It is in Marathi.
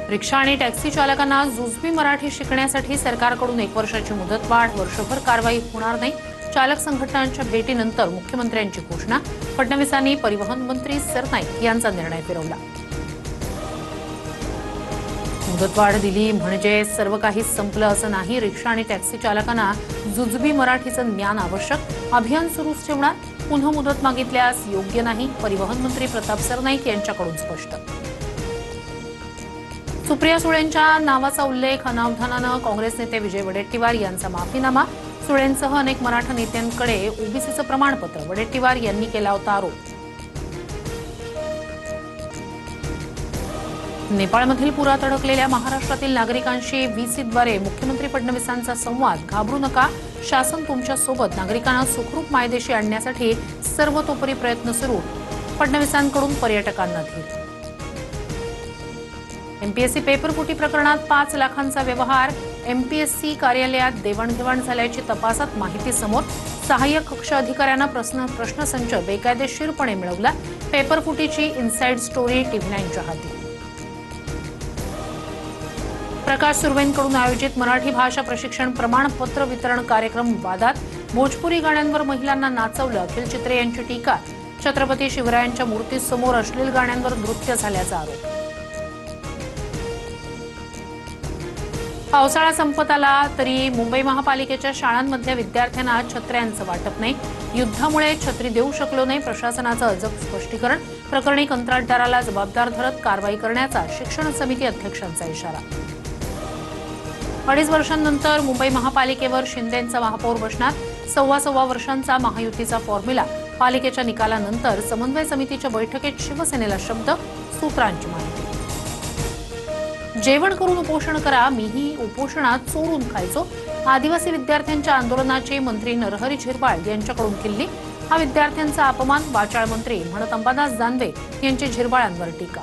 रिक्षा आणि टॅक्सी चालकांना जुजबी मराठी शिकण्यासाठी सरकारकडून 1 वर्षाची मुदतवाढ, वर्षभर कारवाई होणार नाही. चालक संघटनांच्या भेटीनंतर मुख्यमंत्र्यांची घोषणा. फडणवीसांनी परिवहन मंत्री सरनाईक यांचा निर्णय फिरवला. मुदतवाढ दिली म्हणजे सर्व काही संपलं असं नाही. रिक्षा आणि टॅक्सी चालकांना जुजबी मराठीचं ज्ञान आवश्यक. अभियान सुरूच ठेवणार. पुन्हा मुदत मागितल्यास योग्य नाही. परिवहन मंत्री प्रताप सरनाईक यांच्याकडून स्पष्ट. सुप्रिया सुळेंच्या नावाचा उल्लेख अनावधानानं काँग्रेस नेते विजय वडेट्टीवार यांचा माफीनामा. सुळेंसह अनेक मराठा नेत्यांकडे ओबीसीचं प्रमाणपत्र. वडेट्टीवार यांनी केला होता आरोप. नेपाळमधील पुरात अडकलेल्या महाराष्ट्रातील नागरिकांशी व्हीसीद्वारे मुख्यमंत्री फडणवीसांचा संवाद. घाबरू नका, शासन तुमच्या सोबत. नागरिकांना सुखरूप मायदेशी आणण्यासाठी सर्वतोपरी प्रयत्न सुरू. फडणवीसांकडून पर्यटकांना धीर. एमपीएससी पेपरफुटी प्रकरणात 5 लाखांचा व्यवहार. एमपीएससी कार्यालयात देवाणघेवाण झाल्याची तपासात माहिती समोर. सहाय्यक कक्ष अधिकाऱ्यांना प्रश्नसंच बेकायदेशीरपणे मिळवला. पेपरफुटीची इनसाइड स्टोरी TV9च्या हाती. प्रकाश सुर्वेंकडून आयोजित मराठी भाषा प्रशिक्षण प्रमाणपत्र वितरण कार्यक्रम वादात. भोजपुरी गाण्यांवर महिलांना नाचवलं. अखिल चित्रे यांची टीका. छत्रपती शिवरायांच्या मूर्तीसमोर अश्लील गाण्यांवर नृत्य झाल्याचा आरोप. पावसाळा संपत आला तरी मुंबई महापालिकेच्या शाळांमधल्या विद्यार्थ्यांना छत्र्यांचं वाटप नाही. युद्धामुळे छत्री देऊ शकलो नाही. प्रशासनाचं अजब स्पष्टीकरण. प्रकरणी कंत्राटदाराला जबाबदार धरत कारवाई करण्याचा शिक्षण समिती अध्यक्षांचा इशारा. 2.5 वर्षांनंतर मुंबई महापालिकेवर शिंदेंचा महापौर बसणार. 1.25 वर्षांचा महायुतीचा फॉर्म्युला. पालिकेच्या निकालानंतर समन्वय समितीच्या बैठकीत शिवसेनेला शब्द. सूत्रांची माहिती. जेवण करून उपोषण करा. मीही उपोषणात चोरून खायचो. आदिवासी विद्यार्थ्यांच्या आंदोलनाची मंत्री नरहरी झिरवाळ यांच्याकडून किल्ली. हा विद्यार्थ्यांचा अपमान. वाचाळ मंत्री म्हणत अंबादास दानवे यांची झिरवाळांवर टीका.